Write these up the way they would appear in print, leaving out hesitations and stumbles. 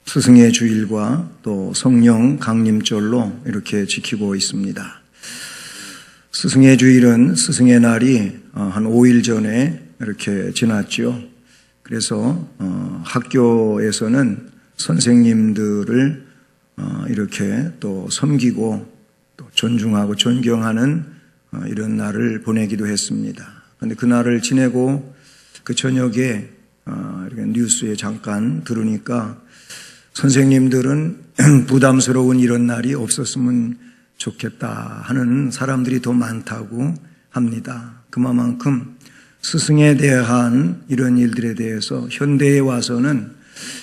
스승의 주일과 또 성령 강림절로 이렇게 지키고 있습니다. 스승의 주일은 스승의 날이 한 5일 전에 이렇게 지났죠. 그래서 학교에서는 선생님들을 이렇게 또 섬기고 또 존중하고 존경하는 이런 날을 보내기도 했습니다. 그런데 그 날을 지내고 그 저녁에 이렇게 뉴스에 잠깐 들으니까 선생님들은 부담스러운 이런 날이 없었으면 좋겠다 하는 사람들이 더 많다고 합니다. 그만큼 스승에 대한 이런 일들에 대해서 현대에 와서는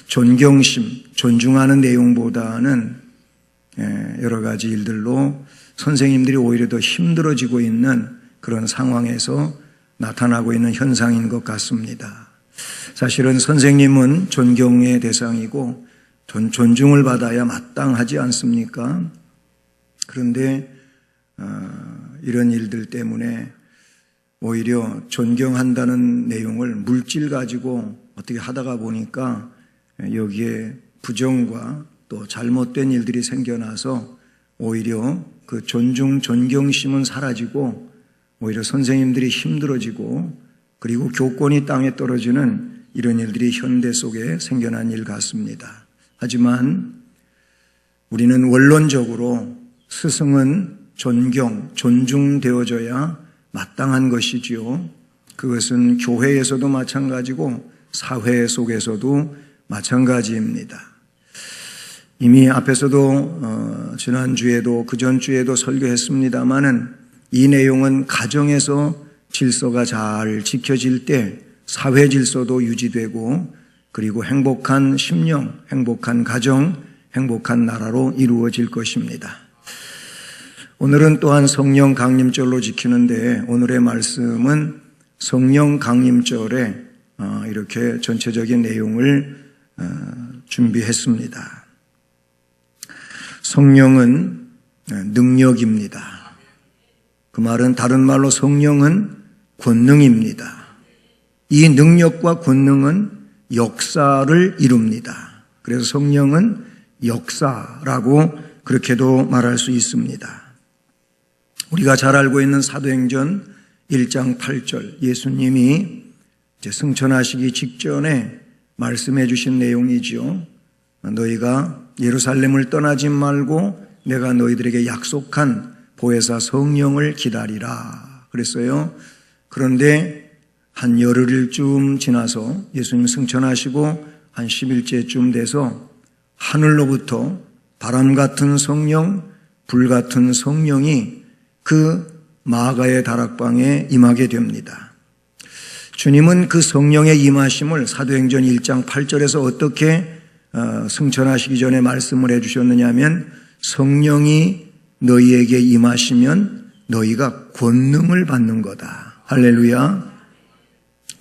존경심, 존중하는 내용보다는 여러 가지 일들로 선생님들이 오히려 더 힘들어지고 있는 그런 상황에서 나타나고 있는 현상인 것 같습니다. 사실은 선생님은 존경의 대상이고 존중을 받아야 마땅하지 않습니까? 그런데 이런 일들 때문에 오히려 존경한다는 내용을 물질 가지고 어떻게 하다가 보니까 여기에 부정과 또 잘못된 일들이 생겨나서 오히려 그 존경심은 사라지고 오히려 선생님들이 힘들어지고 그리고 교권이 땅에 떨어지는 이런 일들이 현대 속에 생겨난 일 같습니다. 하지만 우리는 원론적으로 스승은 존중되어져야 마땅한 것이지요. 그것은 교회에서도 마찬가지고 사회 속에서도 마찬가지입니다. 이미 앞에서도 지난주에도 그전주에도 설교했습니다마는 이 내용은 가정에서 질서가 잘 지켜질 때 사회 질서도 유지되고 그리고 행복한 심령, 행복한 가정, 행복한 나라로 이루어질 것입니다. 오늘은 또한 성령 강림절로 지키는데 오늘의 말씀은 성령 강림절에 이렇게 전체적인 내용을 준비했습니다. 성령은 능력입니다. 그 말은 다른 말로 성령은 권능입니다. 이 능력과 권능은 역사를 이룹니다. 그래서 성령은 역사라고 그렇게도 말할 수 있습니다. 우리가 잘 알고 있는 사도행전 1장 8절 예수님이 이제 승천하시기 직전에 말씀해 주신 내용이지요. 너희가 예루살렘을 떠나지 말고 내가 너희들에게 약속한 보혜사 성령을 기다리라 그랬어요. 그런데 한 열흘쯤 지나서 예수님 승천하시고 한 10일째쯤 돼서 하늘로부터 바람 같은 성령, 불 같은 성령이 그 마가의 다락방에 임하게 됩니다. 주님은 그 성령의 임하심을 사도행전 1장 8절에서 어떻게 승천하시기 전에 말씀을 해주셨느냐 하면 성령이 너희에게 임하시면 너희가 권능을 받는 거다. 할렐루야.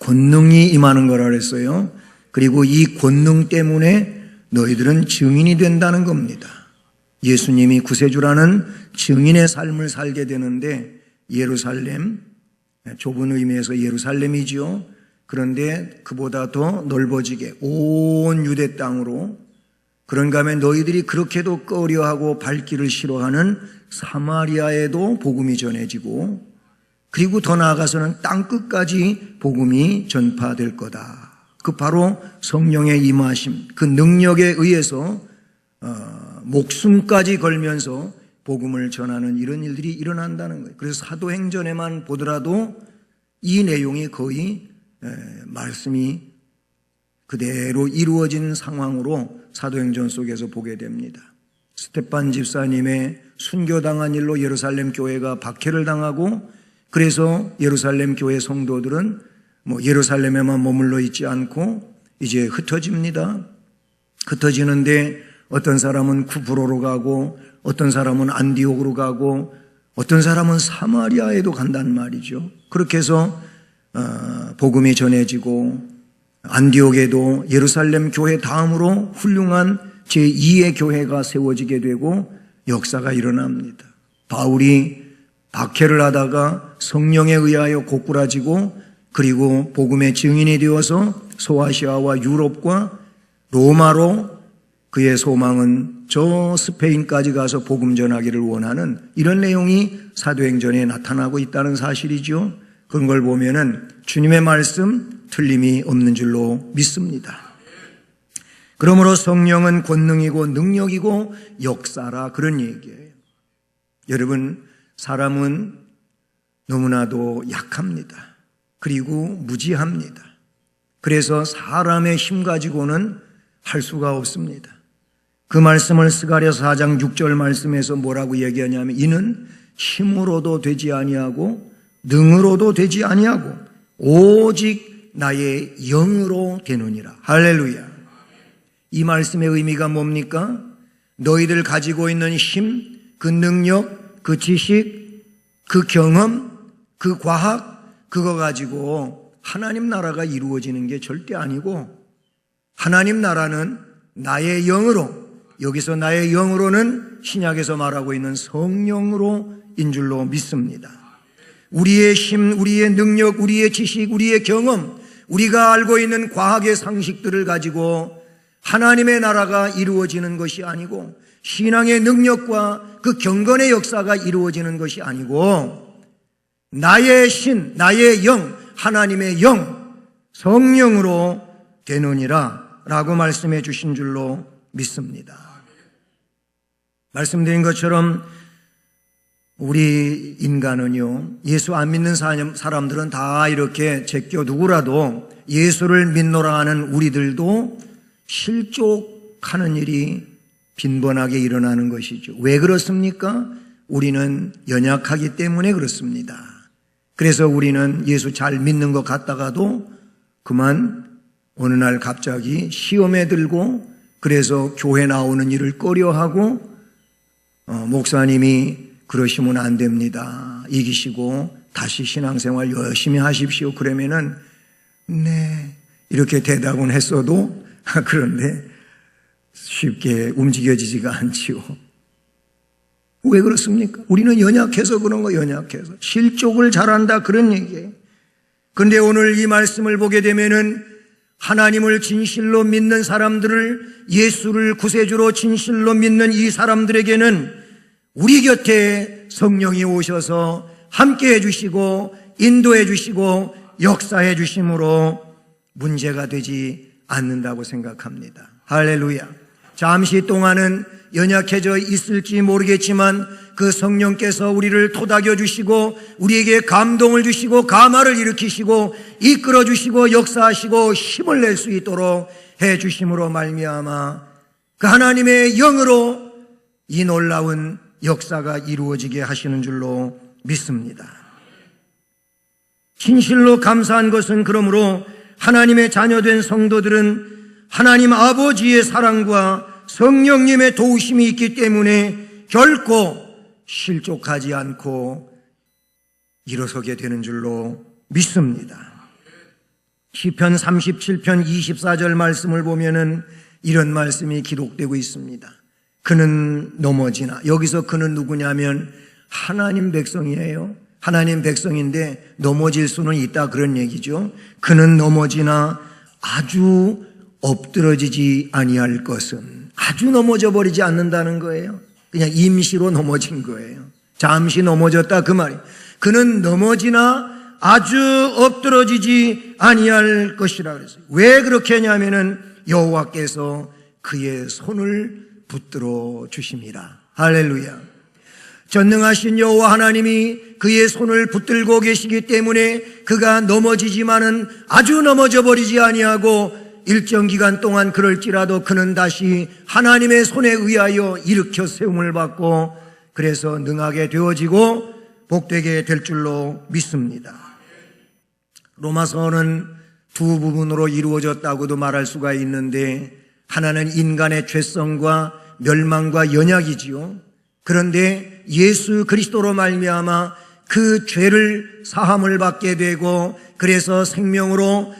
권능이 임하는 거라 그랬어요. 그리고 이 권능 때문에 너희들은 증인이 된다는 겁니다. 예수님이 구세주라는 증인의 삶을 살게 되는데 예루살렘, 좁은 의미에서 예루살렘이지요. 그런데 그보다 더 넓어지게 온 유대 땅으로 그런가 하면 너희들이 그렇게도 꺼려하고 밟기를 싫어하는 사마리아에도 복음이 전해지고 그리고 더 나아가서는 땅끝까지 복음이 전파될 거다. 그 바로 성령의 임하심, 그 능력에 의해서 목숨까지 걸면서 복음을 전하는 이런 일들이 일어난다는 거예요. 그래서 사도행전에만 보더라도 이 내용이 거의 말씀이 그대로 이루어진 상황으로 사도행전 속에서 보게 됩니다. 스테판 집사님의 순교당한 일로 예루살렘 교회가 박해를 당하고 그래서 예루살렘 교회 성도들은 예루살렘에만 머물러 있지 않고 이제 흩어집니다. 흩어지는데 어떤 사람은 쿠프로로 가고 어떤 사람은 안디옥으로 가고 어떤 사람은 사마리아에도 간단 말이죠. 그렇게 해서 복음이 전해지고 안디옥에도 예루살렘 교회 다음으로 훌륭한 제2의 교회가 세워지게 되고 역사가 일어납니다. 바울이 박해를 하다가 성령에 의하여 고꾸라지고 그리고 복음의 증인이 되어서 소아시아와 유럽과 로마로 그의 소망은 저 스페인까지 가서 복음 전하기를 원하는 이런 내용이 사도행전에 나타나고 있다는 사실이죠. 그런 걸 보면은 주님의 말씀 틀림이 없는 줄로 믿습니다. 그러므로 성령은 권능이고 능력이고 역사라 그런 얘기예요. 여러분, 사람은 너무나도 약합니다. 그리고 무지합니다. 그래서 사람의 힘 가지고는 할 수가 없습니다. 그 말씀을 스가랴서 4장 6절 말씀에서 뭐라고 얘기하냐면 이는 힘으로도 되지 아니하고 능으로도 되지 아니하고 오직 나의 영으로 되느니라. 할렐루야. 이 말씀의 의미가 뭡니까? 너희들 가지고 있는 힘, 그 능력, 그 지식, 그 경험, 그 과학, 그거 가지고 하나님 나라가 이루어지는 게 절대 아니고 하나님 나라는 나의 영으로, 여기서 나의 영으로는 신약에서 말하고 있는 성령으로인 줄로 믿습니다. 우리의 힘, 우리의 능력, 우리의 지식, 우리의 경험, 우리가 알고 있는 과학의 상식들을 가지고 하나님의 나라가 이루어지는 것이 아니고 신앙의 능력과 그 경건의 역사가 이루어지는 것이 아니고 나의 신, 나의 영, 하나님의 영, 성령으로 되느니라 라고 말씀해 주신 줄로 믿습니다. 말씀드린 것처럼 우리 인간은요, 예수 안 믿는 사람들은 다 이렇게 제껴 두고라도 예수를 믿노라 하는 우리들도 실족하는 일이 빈번하게 일어나는 것이죠. 왜 그렇습니까? 우리는 연약하기 때문에 그렇습니다. 그래서 우리는 예수 잘 믿는 것 같다가도 그만 어느 날 갑자기 시험에 들고 그래서 교회 나오는 일을 꺼려하고 목사님이 그러시면 안 됩니다. 이기시고 다시 신앙생활 열심히 하십시오. 그러면은 네 이렇게 대답은 했어도 그런데 쉽게 움직여지지가 않지요. 왜 그렇습니까? 우리는 연약해서 그런 거, 연약해서 실족을 잘한다 그런 얘기예요. 그런데 오늘 이 말씀을 보게 되면은 하나님을 진실로 믿는 사람들을, 예수를 구세주로 진실로 믿는 이 사람들에게는 우리 곁에 성령이 오셔서 함께 해주시고 인도해 주시고 역사해 주심으로 문제가 되지 않는다고 생각합니다. 할렐루야. 잠시 동안은 연약해져 있을지 모르겠지만 그 성령께서 우리를 토닥여 주시고 우리에게 감동을 주시고 감화를 일으키시고 이끌어 주시고 역사하시고 힘을 낼 수 있도록 해 주심으로 말미암아 그 하나님의 영으로 이 놀라운 역사가 이루어지게 하시는 줄로 믿습니다. 진실로 감사한 것은 그러므로 하나님의 자녀된 성도들은 하나님 아버지의 사랑과 성령님의 도우심이 있기 때문에 결코 실족하지 않고 일어서게 되는 줄로 믿습니다. 시편 37편 24절 말씀을 보면은 이런 말씀이 기록되고 있습니다. 그는 넘어지나, 여기서 그는 누구냐면 하나님 백성이에요. 하나님 백성인데 넘어질 수는 있다 그런 얘기죠. 그는 넘어지나 아주 엎드러지지 아니할 것은, 아주 넘어져 버리지 않는다는 거예요. 그냥 임시로 넘어진 거예요. 잠시 넘어졌다 그 말이에요. 그는 넘어지나 아주 엎드러지지 아니할 것이라 그랬어요. 왜 그렇게 하냐면은 여호와께서 그의 손을 붙들어 주심이라. 할렐루야. 전능하신 여호와 하나님이 그의 손을 붙들고 계시기 때문에 그가 넘어지지만은 아주 넘어져 버리지 아니하고 일정 기간 동안 그럴지라도 그는 다시 하나님의 손에 의하여 일으켜 세움을 받고 그래서 능하게 되어지고 복되게 될 줄로 믿습니다. 로마서는 두 부분으로 이루어졌다고도 말할 수가 있는데 하나는 인간의 죄성과 멸망과 연약이지요. 그런데 예수 그리스도로 말미암아 그 죄를 사함을 받게 되고 그래서 생명으로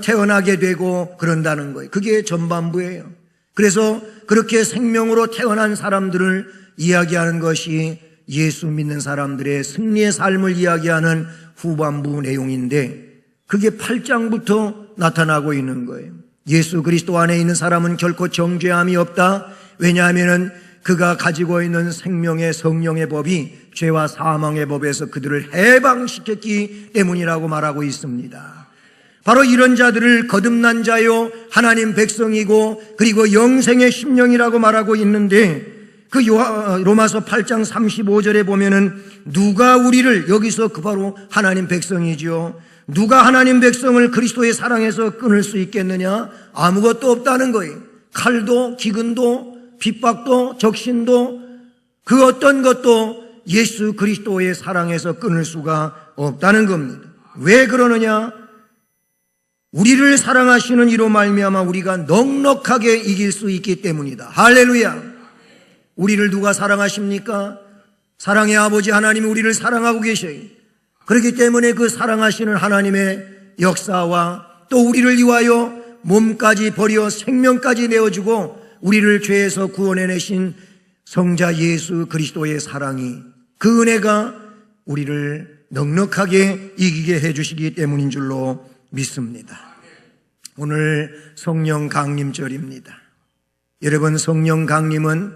태어나게 되고 그런다는 거예요. 그게 전반부예요. 그래서 그렇게 생명으로 태어난 사람들을 이야기하는 것이 예수 믿는 사람들의 승리의 삶을 이야기하는 후반부 내용인데 그게 8장부터 나타나고 있는 거예요. 예수 그리스도 안에 있는 사람은 결코 정죄함이 없다. 왜냐하면 그가 가지고 있는 생명의 성령의 법이 죄와 사망의 법에서 그들을 해방시켰기 때문이라고 말하고 있습니다. 바로 이런 자들을 거듭난 자요 하나님 백성이고 그리고 영생의 심령이라고 말하고 있는데, 그 로마서 8장 35절에 보면은 누가 우리를, 여기서 그 바로 하나님 백성이죠, 누가 하나님 백성을 그리스도의 사랑에서 끊을 수 있겠느냐? 아무것도 없다는 거예요. 칼도 기근도 핍박도 적신도 그 어떤 것도 예수 그리스도의 사랑에서 끊을 수가 없다는 겁니다. 왜 그러느냐? 우리를 사랑하시는 이로 말미암아 우리가 넉넉하게 이길 수 있기 때문이다. 할렐루야. 우리를 누가 사랑하십니까? 사랑의 아버지 하나님이 우리를 사랑하고 계셔요. 그렇기 때문에 그 사랑하시는 하나님의 역사와 또 우리를 위하여 몸까지 버려 생명까지 내어주고 우리를 죄에서 구원해내신 성자 예수 그리스도의 사랑이, 그 은혜가 우리를 넉넉하게 이기게 해주시기 때문인 줄로 믿습니다. 오늘 성령 강림절입니다. 여러분, 성령 강림은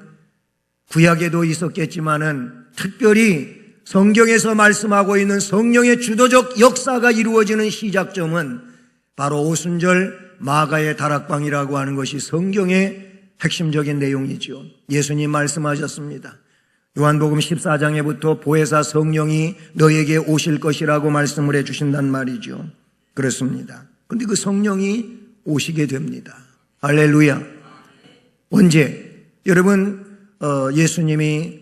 구약에도 있었겠지만은 특별히 성경에서 말씀하고 있는 성령의 주도적 역사가 이루어지는 시작점은 바로 오순절 마가의 다락방이라고 하는 것이 성경의 핵심적인 내용이죠. 예수님 말씀하셨습니다. 요한복음 14장에부터 보혜사 성령이 너에게 오실 것이라고 말씀을 해주신단 말이죠. 그렇습니다. 그런데 그 성령이 오시게 됩니다. 할렐루야. 언제? 여러분, 예수님이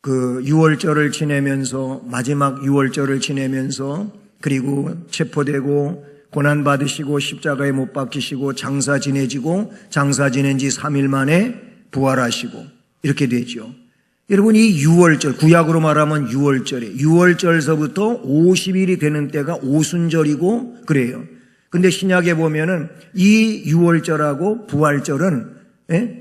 그 유월절을 지내면서, 마지막 유월절을 지내면서, 그리고 체포되고 고난받으시고 십자가에 못 박히시고 장사 지내지고 장사 지낸 지 3일 만에 부활하시고 이렇게 되죠. 여러분, 이 유월절, 구약으로 말하면 유월절이에요. 유월절서부터 50일이 되는 때가 오순절이고 그래요. 근데 신약에 보면은 이 유월절하고 부활절은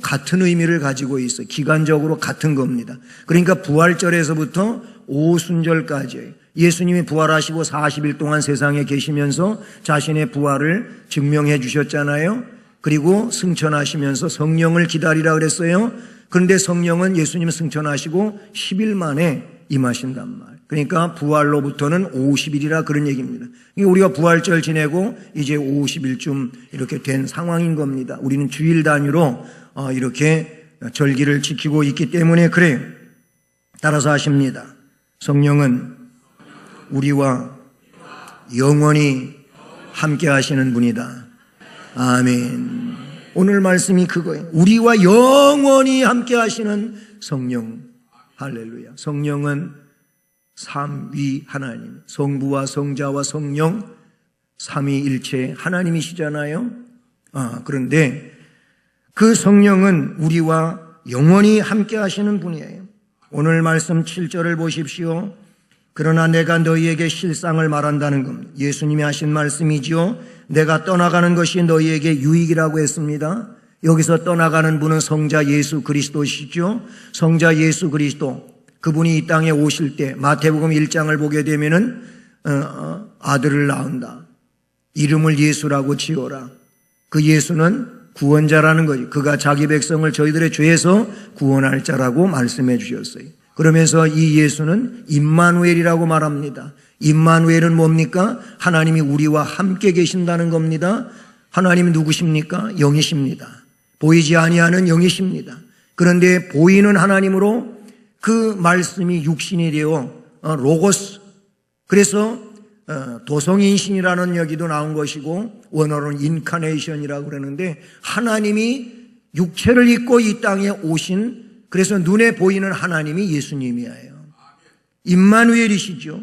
같은 의미를 가지고 있어요. 기간적으로 같은 겁니다. 그러니까 부활절에서부터 오순절까지 예수님이 부활하시고 40일 동안 세상에 계시면서 자신의 부활을 증명해 주셨잖아요. 그리고 승천하시면서 성령을 기다리라 그랬어요. 그런데 성령은 예수님 승천하시고 10일 만에 임하신단 말. 그러니까 부활로부터는 50일이라 그런 얘기입니다. 우리가 부활절 지내고 이제 50일쯤 이렇게 된 상황인 겁니다. 우리는 주일 단위로 이렇게 절기를 지키고 있기 때문에 그래요. 따라서 하십니다. 성령은 우리와 영원히 함께 하시는 분이다. 아멘. 오늘 말씀이 그거예요. 우리와 영원히 함께 하시는 성령. 할렐루야. 성령은 삼위 하나님, 성부와 성자와 성령 삼위일체 하나님이시잖아요. 그런데 그 성령은 우리와 영원히 함께 하시는 분이에요. 오늘 말씀 7절을 보십시오. 그러나 내가 너희에게 실상을 말한다는 겁니다. 예수님이 하신 말씀이지요. 내가 떠나가는 것이 너희에게 유익이라고 했습니다. 여기서 떠나가는 분은 성자 예수 그리스도시죠. 성자 예수 그리스도, 그분이 이 땅에 오실 때 마태복음 1장을 보게 되면은 아들을 낳은다. 이름을 예수라고 지어라. 그 예수는 구원자라는 거지. 그가 자기 백성을 저희들의 죄에서 구원할 자라고 말씀해 주셨어요. 그러면서 이 예수는 임마누엘이라고 말합니다. 임마누엘은 뭡니까? 하나님이 우리와 함께 계신다는 겁니다. 하나님이 누구십니까? 영이십니다. 보이지 아니하는 영이십니다. 그런데 보이는 하나님으로 그 말씀이 육신이 되어 로고스, 그래서 도성인신이라는 여기도 나온 것이고 원어로는 인카네이션이라고 그러는데 하나님이 육체를 입고 이 땅에 오신, 그래서 눈에 보이는 하나님이 예수님이에요. 임마누엘이시죠.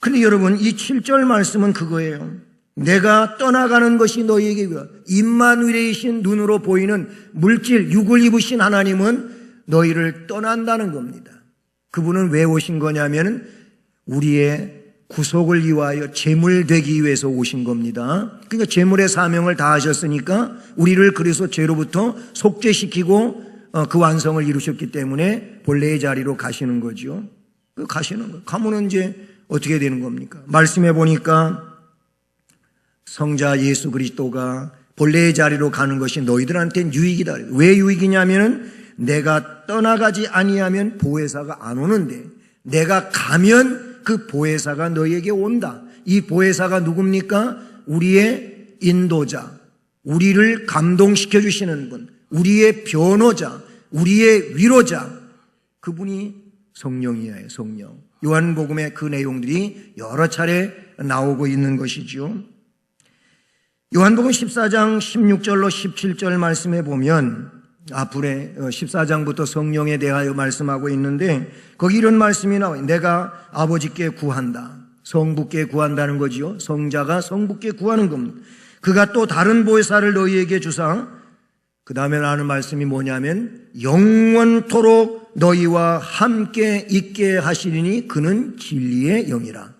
근데 여러분, 이 7절 말씀은 그거예요. 내가 떠나가는 것이 너희에게 임마누엘이신 눈으로 보이는 물질, 육을 입으신 하나님은 너희를 떠난다는 겁니다. 그분은 왜 오신 거냐면 우리의 구속을 위하여 제물 되기 위해서 오신 겁니다. 그러니까 제물의 사명을 다하셨으니까 우리를 그래서 죄로부터 속죄시키고 그 완성을 이루셨기 때문에 본래의 자리로 가시는 거죠. 가시는 거예요. 가면은 이제 어떻게 되는 겁니까? 말씀해 보니까 성자 예수 그리스도가 본래의 자리로 가는 것이 너희들한테는 유익이다. 왜 유익이냐면은 내가 떠나가지 아니하면 보혜사가 안 오는데 내가 가면 그 보혜사가 너희에게 온다. 이 보혜사가 누굽니까? 우리의 인도자, 우리를 감동시켜 주시는 분, 우리의 변호자, 우리의 위로자, 그분이 성령이에요. 성령. 요한복음에 그 내용들이 여러 차례 나오고 있는 것이죠. 요한복음 14장 16절로 17절 말씀에 보면 앞으로 14장부터 성령에 대하여 말씀하고 있는데 거기 이런 말씀이 나와요. 내가 아버지께 구한다. 성부께 구한다는 거지요. 성자가 성부께 구하는 겁니다. 그가 또 다른 보혜사를 너희에게 주사 그 다음에 나오는 말씀이 뭐냐면 영원토록 너희와 함께 있게 하시리니 그는 진리의 영이라.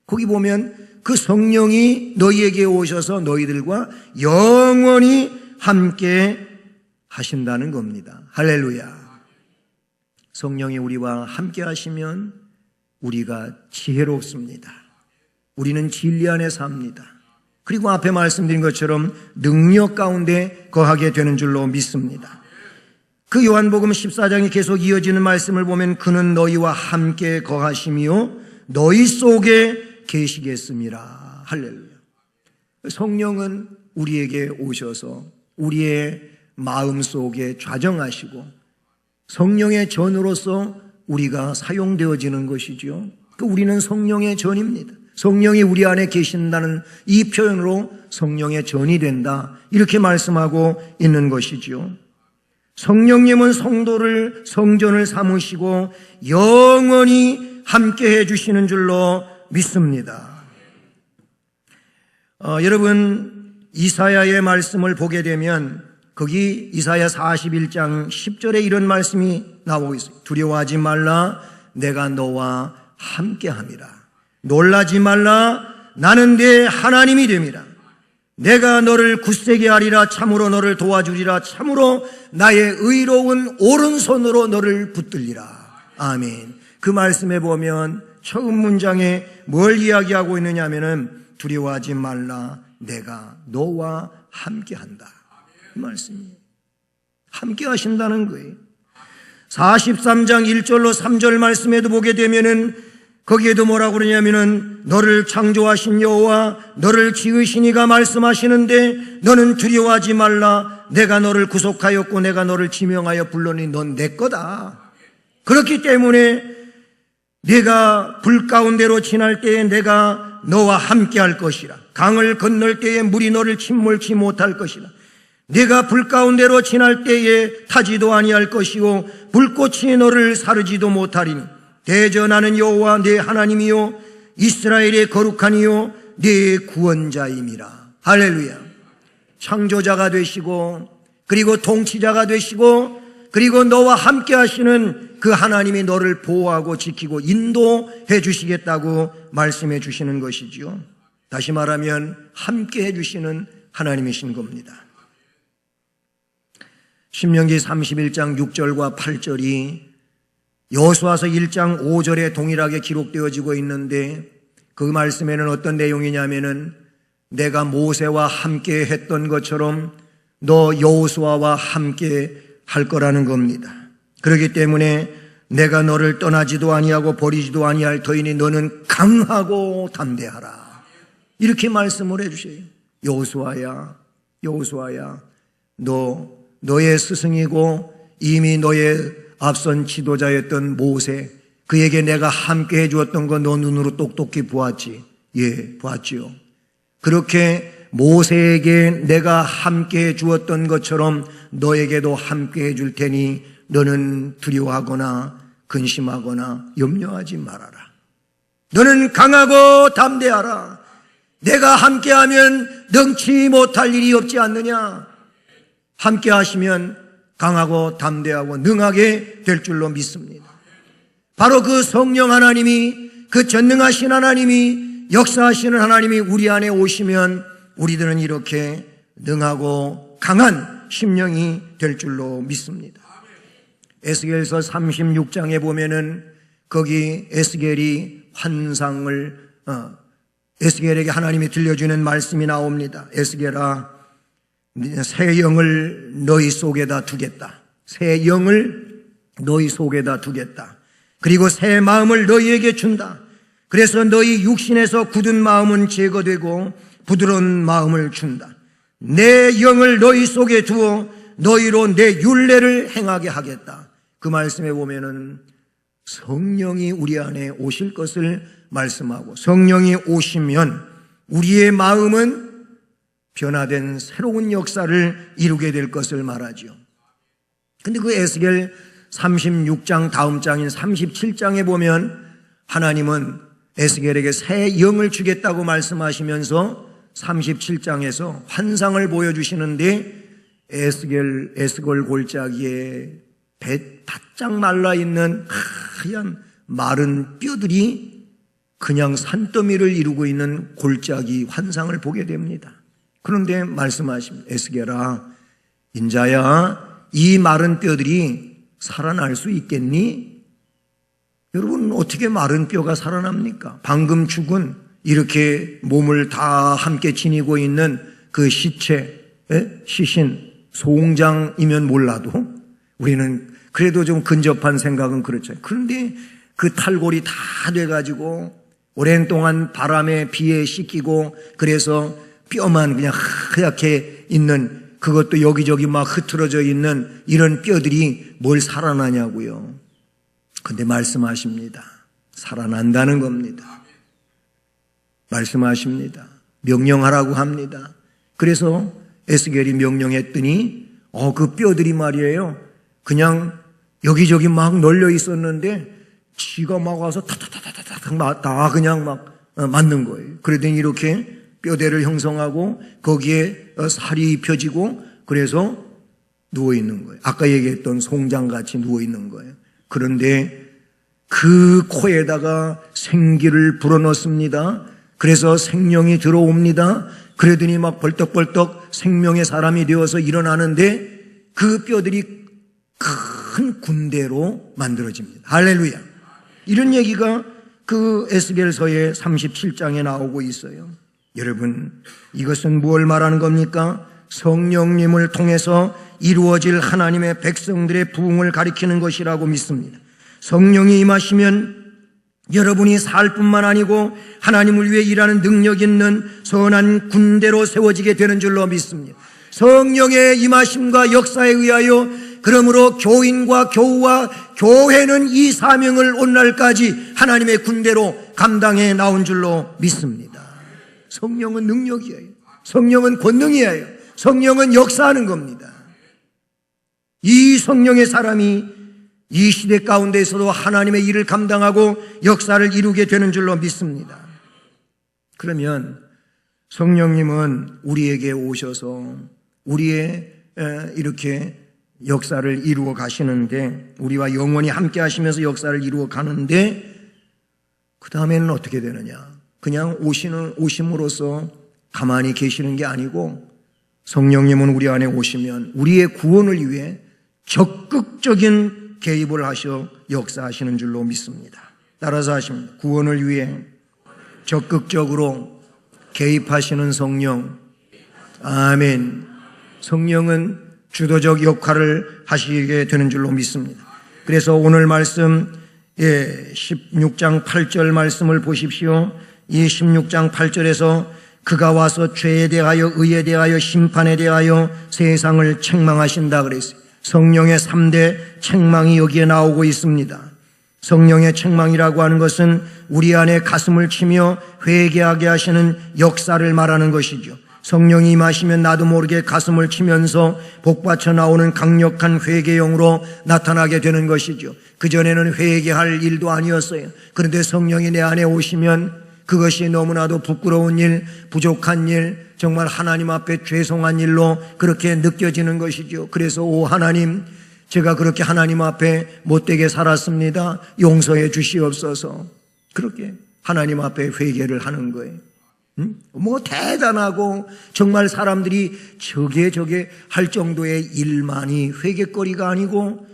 거기 보면 그 성령이 너희에게 오셔서 너희들과 영원히 함께 하신다는 겁니다. 할렐루야. 성령이 우리와 함께 하시면 우리가 지혜롭습니다. 우리는 진리 안에 삽니다. 그리고 앞에 말씀드린 것처럼 능력 가운데 거하게 되는 줄로 믿습니다. 그 요한복음 14장이 계속 이어지는 말씀을 보면 그는 너희와 함께 거하시며 너희 속에 계시겠습니다. 할렐루야. 성령은 우리에게 오셔서 우리의 마음 속에 좌정하시고 성령의 전으로서 우리가 사용되어지는 것이죠. 우리는 성령의 전입니다. 성령이 우리 안에 계신다는 이 표현으로 성령의 전이 된다. 이렇게 말씀하고 있는 것이죠. 성령님은 성도를 성전을 삼으시고 영원히 함께 해주시는 줄로 믿습니다. 여러분 이사야의 말씀을 보게 되면 거기 이사야 41장 10절에 이런 말씀이 나오고 있어요. 두려워하지 말라 내가 너와 함께함이라. 놀라지 말라 나는 네 하나님이 됨이라. 내가 너를 굳세게 하리라. 참으로 너를 도와주리라. 참으로 나의 의로운 오른손으로 너를 붙들리라. 아멘. 그 말씀에 보면 처음 문장에 뭘 이야기하고 있느냐 하면은 두려워하지 말라 내가 너와 함께한다. 그 말씀이에요. 함께 하신다는 거예요. 43장 1절로 3절 말씀에도 보게 되면은 거기에도 뭐라고 그러냐면은 너를 창조하신 여호와 너를 지으신 이가 말씀하시는데 너는 두려워하지 말라. 내가 너를 구속하였고 내가 너를 지명하여 불러니 넌 내 거다. 그렇기 때문에 네가 불 가운데로 지날 때에 내가 너와 함께 할 것이라. 강을 건널 때에 물이 너를 침몰치 못할 것이라. 네가 불 가운데로 지날 때에 타지도 아니할 것이요 불꽃이 너를 사르지도 못하리니 대전하는 여호와 네 하나님이요 이스라엘의 거룩한 이요 네 구원자임이라. 할렐루야. 창조자가 되시고 그리고 통치자가 되시고 그리고 너와 함께 하시는 그 하나님이 너를 보호하고 지키고 인도해 주시겠다고 말씀해 주시는 것이죠. 다시 말하면 함께 해 주시는 하나님이신 겁니다. 신명기 31장 6절과 8절이 여호수아서 1장 5절에 동일하게 기록되어지고 있는데 그 말씀에는 어떤 내용이냐면은 내가 모세와 함께 했던 것처럼 너 여호수아와 함께 할 거라는 겁니다. 그렇기 때문에 내가 너를 떠나지도 아니하고 버리지도 아니할 터이니 너는 강하고 담대하라. 이렇게 말씀을 해주셔요. 여호수아야, 여호수아야, 너의 스승이고 이미 너의 앞선 지도자였던 모세, 그에게 내가 함께 해주었던 거 너 눈으로 똑똑히 보았지? 예, 보았지요. 그렇게 모세에게 내가 함께 해주었던 것처럼 너에게도 함께 해줄 테니 너는 두려워하거나 근심하거나 염려하지 말아라. 너는 강하고 담대하라. 내가 함께하면 능치 못할 일이 없지 않느냐. 함께 하시면 강하고 담대하고 능하게 될 줄로 믿습니다. 바로 그 성령 하나님이, 그 전능하신 하나님이, 역사하시는 하나님이 우리 안에 오시면 우리들은 이렇게 능하고 강한 심령이 될 줄로 믿습니다. 에스겔서 36장에 보면은 거기 에스겔이 환상을 에스겔에게 하나님이 들려주는 말씀이 나옵니다. 에스겔아, 새 영을 너희 속에다 두겠다. 새 영을 너희 속에다 두겠다. 그리고 새 마음을 너희에게 준다. 그래서 너희 육신에서 굳은 마음은 제거되고 부드러운 마음을 준다. 내 영을 너희 속에 두어 너희로 내 율례를 행하게 하겠다. 그 말씀에 보면은 성령이 우리 안에 오실 것을 말씀하고, 성령이 오시면 우리의 마음은 변화된 새로운 역사를 이루게 될 것을 말하죠. 근데 그 에스겔 36장 다음 장인 37장에 보면 하나님은 에스겔에게 새 영을 주겠다고 말씀하시면서 37장에서 환상을 보여주시는데 에스겔 골짜기에 바짝 말라있는 하얀 마른 뼈들이 그냥 산더미를 이루고 있는 골짜기 환상을 보게 됩니다. 그런데 말씀하십니다. 에스겔아, 인자야, 이 마른 뼈들이 살아날 수 있겠니? 여러분, 어떻게 마른 뼈가 살아납니까? 방금 죽은 이렇게 몸을 다 함께 지니고 있는 그 시신, 소홍장이면 몰라도 우리는 그래도 좀 근접한 생각은 그렇죠. 그런데 그 탈골이 다 돼가지고 오랜 동안 바람에 비에 씻기고 그래서 뼈만 그냥 하얗게 있는, 그것도 여기저기 막 흐트러져 있는 이런 뼈들이 뭘 살아나냐고요. 근데 말씀하십니다. 살아난다는 겁니다. 말씀하십니다. 명령하라고 합니다. 그래서 에스겔이 명령했더니 그 뼈들이 말이에요, 그냥 여기저기 막 널려 있었는데 지가 막 와서 타타타타타타 다 그냥 막 맞는 거예요. 그러더니 이렇게 뼈대를 형성하고 거기에 살이 입혀지고 그래서 누워 있는 거예요. 아까 얘기했던 송장같이 누워 있는 거예요. 그런데 그 코에다가 생기를 불어넣습니다. 그래서 생명이 들어옵니다. 그러더니 막 벌떡벌떡 생명의 사람이 되어서 일어나는데 그 뼈들이 큰 군대로 만들어집니다. 할렐루야. 이런 얘기가 그 에스겔서의 37장에 나오고 있어요. 여러분, 이것은 무엇을 말하는 겁니까? 성령님을 통해서 이루어질 하나님의 백성들의 부흥을 가리키는 것이라고 믿습니다. 성령이 임하시면 여러분이 살 뿐만 아니고 하나님을 위해 일하는 능력 있는 선한 군대로 세워지게 되는 줄로 믿습니다. 성령의 임하심과 역사에 의하여, 그러므로 교인과 교우와 교회는 이 사명을 오늘날까지 하나님의 군대로 감당해 나온 줄로 믿습니다. 성령은 능력이에요. 성령은 권능이에요. 성령은 역사하는 겁니다. 이 성령의 사람이 이 시대 가운데에서도 하나님의 일을 감당하고 역사를 이루게 되는 줄로 믿습니다. 그러면 성령님은 우리에게 오셔서 우리의 이렇게 역사를 이루어 가시는데, 우리와 영원히 함께 하시면서 역사를 이루어 가는데, 그 다음에는 어떻게 되느냐? 그냥 오심으로써 가만히 계시는 게 아니고, 성령님은 우리 안에 오시면 우리의 구원을 위해 적극적인 개입을 하셔 역사하시는 줄로 믿습니다. 따라서 하십니다. 구원을 위해 적극적으로 개입하시는 성령. 아멘. 성령은 주도적 역할을 하시게 되는 줄로 믿습니다. 그래서 오늘 말씀 16장 8절 말씀을 보십시오. 이 16장 8절에서 그가 와서 죄에 대하여 의에 대하여 심판에 대하여 세상을 책망하신다 그랬어요. 성령의 3대 책망이 여기에 나오고 있습니다. 성령의 책망이라고 하는 것은 우리 안에 가슴을 치며 회개하게 하시는 역사를 말하는 것이죠. 성령이 임하시면 나도 모르게 가슴을 치면서 복받쳐 나오는 강력한 회개형으로 나타나게 되는 것이죠. 그전에는 회개할 일도 아니었어요. 그런데 성령이 내 안에 오시면 그것이 너무나도 부끄러운 일, 부족한 일, 정말 하나님 앞에 죄송한 일로 그렇게 느껴지는 것이죠. 그래서 오 하나님, 제가 그렇게 하나님 앞에 못되게 살았습니다. 용서해 주시옵소서. 그렇게 하나님 앞에 회개를 하는 거예요. 뭐 대단하고 정말 사람들이 저게 할 정도의 일만이 회개거리가 아니고,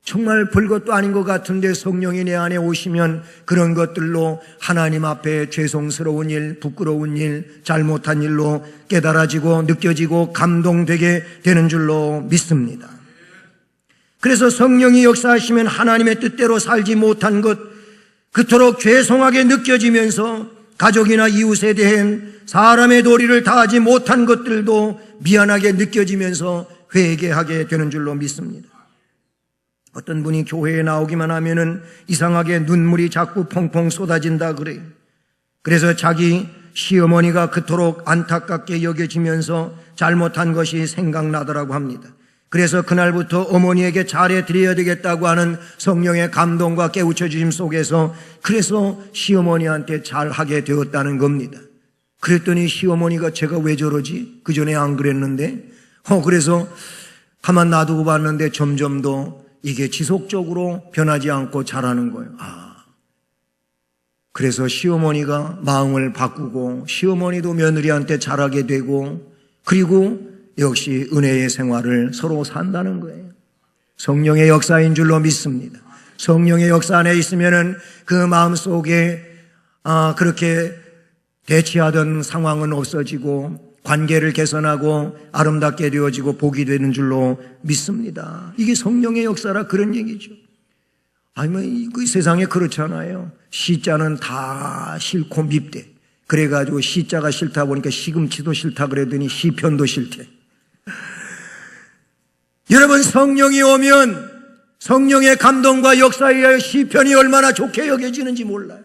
정말 별것도 아닌 것 같은데 성령이 내 안에 오시면 그런 것들로 하나님 앞에 죄송스러운 일, 부끄러운 일, 잘못한 일로 깨달아지고 느껴지고 감동되게 되는 줄로 믿습니다. 그래서 성령이 역사하시면 하나님의 뜻대로 살지 못한 것, 그토록 죄송하게 느껴지면서 가족이나 이웃에 대한 사람의 도리를 다하지 못한 것들도 미안하게 느껴지면서 회개하게 되는 줄로 믿습니다. 어떤 분이 교회에 나오기만 하면은 이상하게 눈물이 자꾸 펑펑 쏟아진다 그래요. 그래서 자기 시어머니가 그토록 안타깝게 여겨지면서 잘못한 것이 생각나더라고 합니다. 그래서 그날부터 어머니에게 잘해드려야 되겠다고 하는 성령의 감동과 깨우쳐주심 속에서 그래서 시어머니한테 잘하게 되었다는 겁니다. 그랬더니 시어머니가 제가 왜 저러지? 그 전에 안 그랬는데 그래서 가만 놔두고 봤는데 점점 더 이게 지속적으로 변하지 않고 자라는 거예요. 그래서 시어머니가 마음을 바꾸고 시어머니도 며느리한테 잘하게 되고 그리고 역시 은혜의 생활을 서로 산다는 거예요. 성령의 역사인 줄로 믿습니다. 성령의 역사 안에 있으면은 그 마음 속에 그렇게 대치하던 상황은 없어지고 관계를 개선하고 아름답게 되어지고 복이 되는 줄로 믿습니다. 이게 성령의 역사라 그런 얘기죠. 그 세상에 그렇잖아요. 시자는 다 싫고 밉대. 그래가지고 시자가 싫다 보니까 시금치도 싫다 그러더니 시편도 싫대. 여러분, 성령이 오면 성령의 감동과 역사에 의하여 시편이 얼마나 좋게 여겨지는지 몰라요.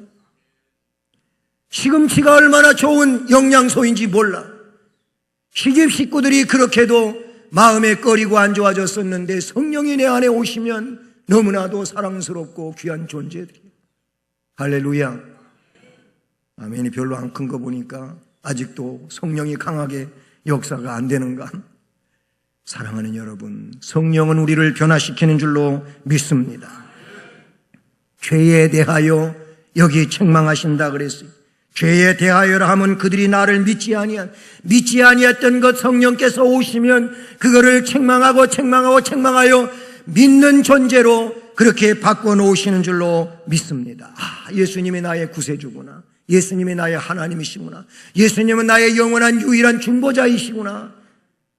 시금치가 얼마나 좋은 영양소인지 몰라. 시집 식구들이 그렇게도 마음에 꺼리고 안 좋아졌었는데 성령이 내 안에 오시면 너무나도 사랑스럽고 귀한 존재들이에요. 할렐루야. 아멘이 별로 안 큰 거 보니까 아직도 성령이 강하게 역사가 안 되는가? 사랑하는 여러분, 성령은 우리를 변화시키는 줄로 믿습니다. 죄에 대하여 여기 책망하신다 그랬어요. 죄에 대하여라 하면 그들이 나를 믿지 아니했던 것 성령께서 오시면 그거를 책망하여 믿는 존재로 그렇게 바꿔놓으시는 줄로 믿습니다. 예수님이 나의 구세주구나. 예수님이 나의 하나님이시구나. 예수님은 나의 영원한 유일한 중보자이시구나.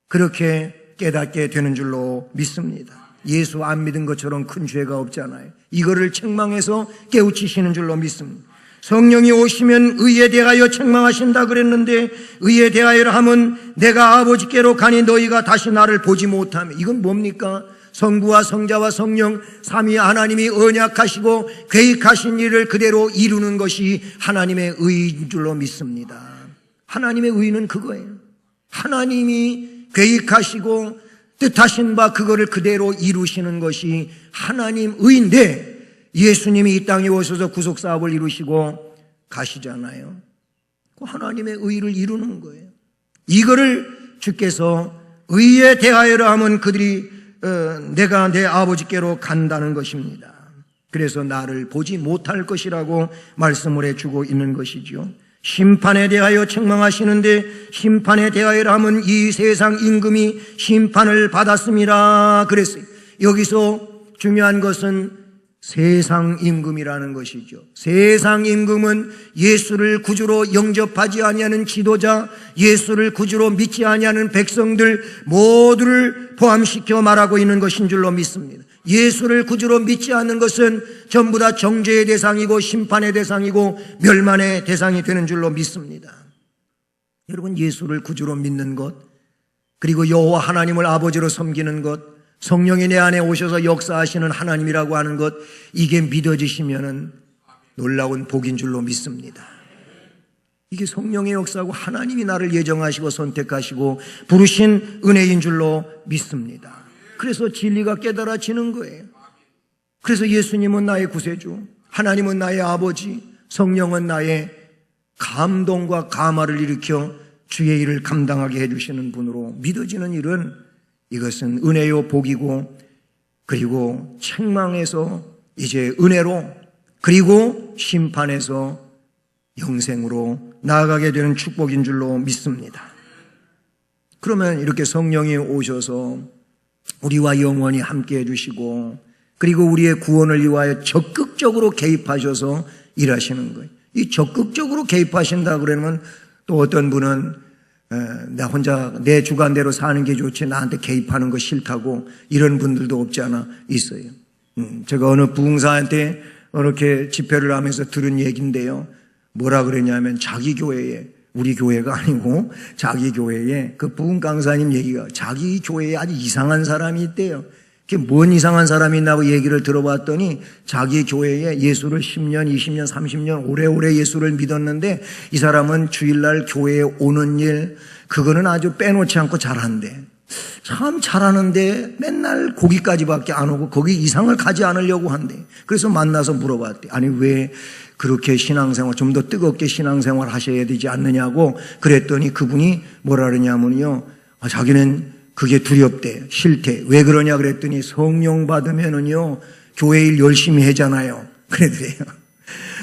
그렇게 깨닫게 되는 줄로 믿습니다. 예수 안 믿은 것처럼 큰 죄가 없잖아요. 이거를 책망해서 깨우치시는 줄로 믿습니다. 성령이 오시면 의에 대하여 책망하신다 그랬는데 의에 대하여라 하면 내가 아버지께로 가니 너희가 다시 나를 보지 못하며, 이건 뭡니까? 성부와 성자와 성령 삼위 하나님이 언약하시고 계획하신 일을 그대로 이루는 것이 하나님의 의인 줄로 믿습니다. 하나님의 의는 그거예요. 하나님이 계획하시고 뜻하신 바 그거를 그대로 이루시는 것이 하나님 의인데, 예수님이 이 땅에 오셔서 구속사업을 이루시고 가시잖아요. 그 하나님의 의를 이루는 거예요. 이거를 주께서 의에 대하여라 하면 그들이 내가 내 아버지께로 간다는 것입니다. 그래서 나를 보지 못할 것이라고 말씀을 해주고 있는 것이죠. 심판에 대하여 책망하시는데 심판에 대하여라 하면 이 세상 임금이 심판을 받았습니다 그랬어요. 여기서 중요한 것은 세상 임금이라는 것이죠. 세상 임금은 예수를 구주로 영접하지 아니하는 지도자, 예수를 구주로 믿지 아니하는 백성들 모두를 포함시켜 말하고 있는 것인 줄로 믿습니다. 예수를 구주로 믿지 않는 것은 전부 다 정죄의 대상이고 심판의 대상이고 멸망의 대상이 되는 줄로 믿습니다. 여러분, 예수를 구주로 믿는 것, 그리고 여호와 하나님을 아버지로 섬기는 것, 성령이 내 안에 오셔서 역사하시는 하나님이라고 하는 것, 이게 믿어지시면은 놀라운 복인 줄로 믿습니다. 이게 성령의 역사고 하나님이 나를 예정하시고 선택하시고 부르신 은혜인 줄로 믿습니다. 그래서 진리가 깨달아지는 거예요. 그래서 예수님은 나의 구세주, 하나님은 나의 아버지, 성령은 나의 감동과 감화를 일으켜 주의 일을 감당하게 해주시는 분으로 믿어지는 일은, 이것은 은혜요 복이고, 그리고 책망에서 이제 은혜로, 그리고 심판에서 영생으로 나아가게 되는 축복인 줄로 믿습니다. 그러면 이렇게 성령이 오셔서 우리와 영원히 함께 해주시고 그리고 우리의 구원을 위하여 적극적으로 개입하셔서 일하시는 거예요. 이 적극적으로 개입하신다 그러면 또 어떤 분은 나 혼자 내 주관대로 사는 게 좋지 나한테 개입하는 거 싫다고 이런 분들도 없지 않아 있어요. 제가 어느 부흥사한테 이렇게 집회를 하면서 들은 얘기인데요. 뭐라 그랬냐면 자기 교회에, 우리 교회가 아니고 자기 교회에 그 부흥 강사님 얘기가 자기 교회에 아주 이상한 사람이 있대요. 그게 뭔 이상한 사람이 있나고 얘기를 들어봤더니 자기 교회에 예수를 10년, 20년, 30년 오래오래 예수를 믿었는데 이 사람은 주일날 교회에 오는 일 그거는 아주 빼놓지 않고 잘한대. 참 잘하는데 맨날 거기까지밖에 안 오고 거기 이상을 가지 않으려고 한대. 그래서 만나서 물어봤대. 아니 왜 그렇게 신앙생활 좀 더 뜨겁게 신앙생활 하셔야 되지 않느냐고 그랬더니 그분이 뭐라 그러냐면요. 자기는 그게 두렵대. 싫대. 왜 그러냐 그랬더니 성령 받으면은요 교회 일 열심히 하잖아요. 그래도요.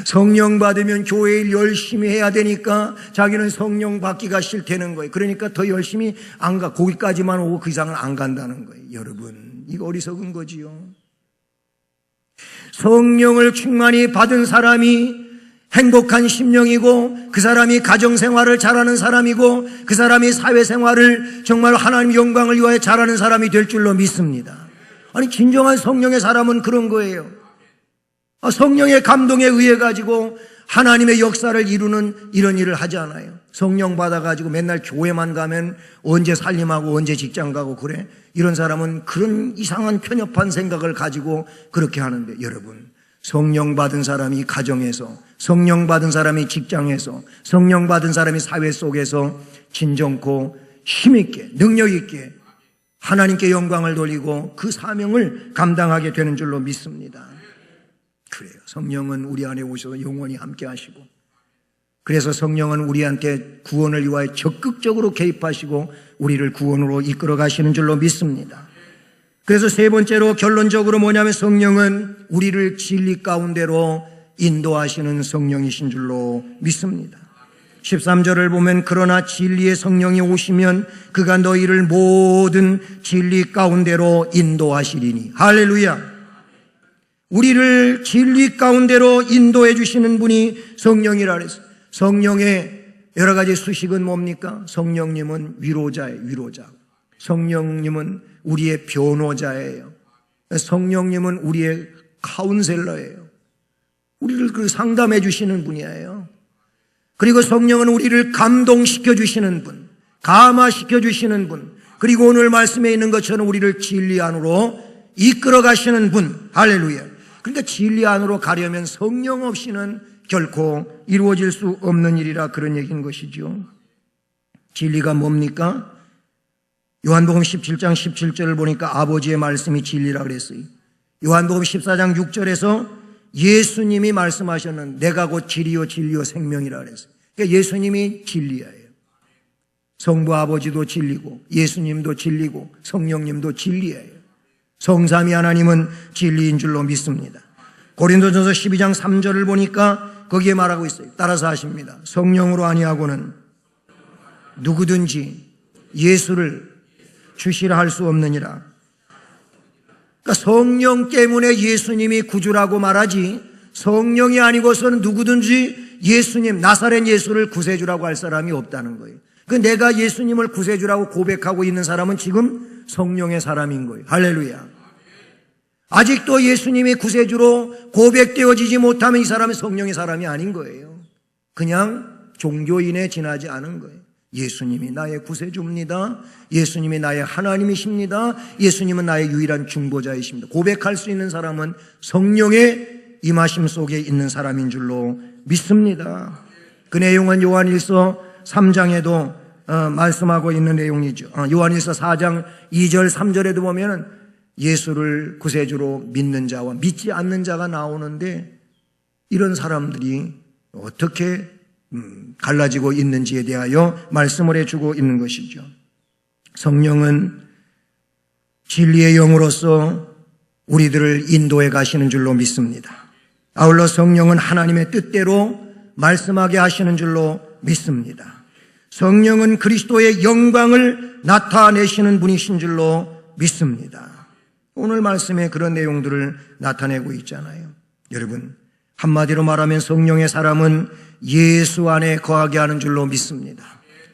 성령 받으면 교회 일 열심히 해야 되니까 자기는 성령 받기가 싫다는 거예요. 그러니까 더 열심히 안 가. 거기까지만 오고 그 이상은 안 간다는 거예요. 여러분, 이거 어리석은 거지요. 성령을 충만히 받은 사람이 행복한 심령이고 그 사람이 가정생활을 잘하는 사람이고 그 사람이 사회생활을 정말 하나님 영광을 위하여 잘하는 사람이 될 줄로 믿습니다. 아니 진정한 성령의 사람은 그런 거예요. 성령의 감동에 의해 가지고 하나님의 역사를 이루는 이런 일을 하지 않아요. 성령 받아가지고 맨날 교회만 가면 언제 살림하고 언제 직장 가고 그래? 이런 사람은 그런 이상한 편협한 생각을 가지고 그렇게 하는데 여러분, 성령 받은 사람이 가정에서, 성령 받은 사람이 직장에서, 성령 받은 사람이 사회 속에서 진정코 힘있게 능력있게 하나님께 영광을 돌리고 그 사명을 감당하게 되는 줄로 믿습니다. 그래요. 성령은 우리 안에 오셔서 영원히 함께 하시고, 그래서 성령은 우리한테 구원을 위하여 적극적으로 개입하시고 우리를 구원으로 이끌어 가시는 줄로 믿습니다. 그래서 세 번째로 결론적으로 뭐냐면 성령은 우리를 진리 가운데로 인도하시는 성령이신 줄로 믿습니다. 13절을 보면 그러나 진리의 성령이 오시면 그가 너희를 모든 진리 가운데로 인도하시리니. 할렐루야. 우리를 진리 가운데로 인도해 주시는 분이 성령이라 그랬어요. 성령의 여러 가지 수식은 뭡니까? 성령님은 위로자예요. 위로자. 성령님은 우리의 변호자예요. 성령님은 우리의 카운셀러예요. 우리를 그 상담해 주시는 분이에요. 그리고 성령은 우리를 감동시켜 주시는 분, 감화시켜 주시는 분, 그리고 오늘 말씀에 있는 것처럼 우리를 진리 안으로 이끌어 가시는 분. 할렐루야. 그러니까 진리 안으로 가려면 성령 없이는 결코 이루어질 수 없는 일이라 그런 얘기인 것이죠. 진리가 뭡니까? 요한복음 17장 17절을 보니까 아버지의 말씀이 진리라 그랬어요. 요한복음 14장 6절에서 예수님이 말씀하셨는 내가 곧 진리요 진리요 생명이라 그랬어요. 그러니까 예수님이 진리예요. 성부 아버지도 진리고 예수님도 진리고 성령님도 진리예요. 성삼위 하나님은 진리인 줄로 믿습니다. 고린도전서 12장 3절을 보니까 거기에 말하고 있어요. 따라서 하십니다. 성령으로 아니하고는 누구든지 예수를 주시라 할 수 없느니라. 그러니까 성령 때문에 예수님이 구주라고 말하지 성령이 아니고서는 누구든지 예수님, 나사렛 예수를 구세주라고 할 사람이 없다는 거예요. 그 내가 예수님을 구세주라고 고백하고 있는 사람은 지금 성령의 사람인 거예요. 할렐루야. 아직도 예수님이 구세주로 고백되어지지 못하면 이 사람은 성령의 사람이 아닌 거예요. 그냥 종교인에 지나지 않은 거예요. 예수님이 나의 구세주입니다. 예수님이 나의 하나님이십니다. 예수님은 나의 유일한 중보자이십니다. 고백할 수 있는 사람은 성령의 임하심 속에 있는 사람인 줄로 믿습니다. 그 내용은 요한일서 3장에도 말씀하고 있는 내용이죠. 요한일서 4장 2절 3절에도 보면은 예수를 구세주로 믿는 자와 믿지 않는 자가 나오는데 이런 사람들이 어떻게 갈라지고 있는지에 대하여 말씀을 해주고 있는 것이죠. 성령은 진리의 영으로서 우리들을 인도해 가시는 줄로 믿습니다. 아울러 성령은 하나님의 뜻대로 말씀하게 하시는 줄로 믿습니다. 성령은 그리스도의 영광을 나타내시는 분이신 줄로 믿습니다. 오늘 말씀에 그런 내용들을 나타내고 있잖아요. 여러분, 한마디로 말하면 성령의 사람은 예수 안에 거하게 하는 줄로 믿습니다.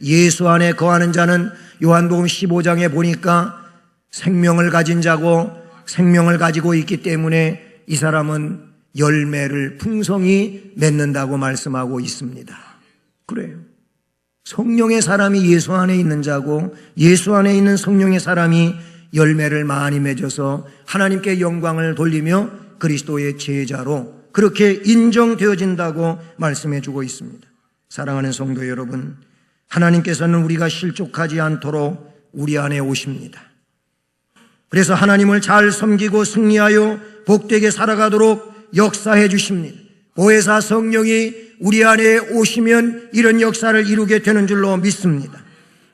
예수 안에 거하는 자는 요한복음 15장에 보니까 생명을 가진 자고 생명을 가지고 있기 때문에 이 사람은 열매를 풍성히 맺는다고 말씀하고 있습니다. 그래요. 성령의 사람이 예수 안에 있는 자고 예수 안에 있는 성령의 사람이 열매를 많이 맺어서 하나님께 영광을 돌리며 그리스도의 제자로 그렇게 인정되어진다고 말씀해 주고 있습니다. 사랑하는 성도 여러분, 하나님께서는 우리가 실족하지 않도록 우리 안에 오십니다. 그래서 하나님을 잘 섬기고 승리하여 복되게 살아가도록 역사해 주십니다. 보혜사 성령이 우리 안에 오시면 이런 역사를 이루게 되는 줄로 믿습니다.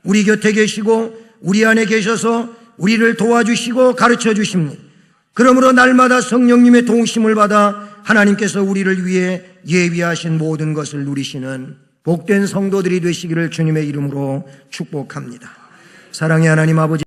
우리 곁에 계시고 우리 안에 계셔서 우리를 도와주시고 가르쳐 주십니다. 그러므로 날마다 성령님의 도우심을 받아 하나님께서 우리를 위해 예비하신 모든 것을 누리시는 복된 성도들이 되시기를 주님의 이름으로 축복합니다. 사랑의 하나님 아버지,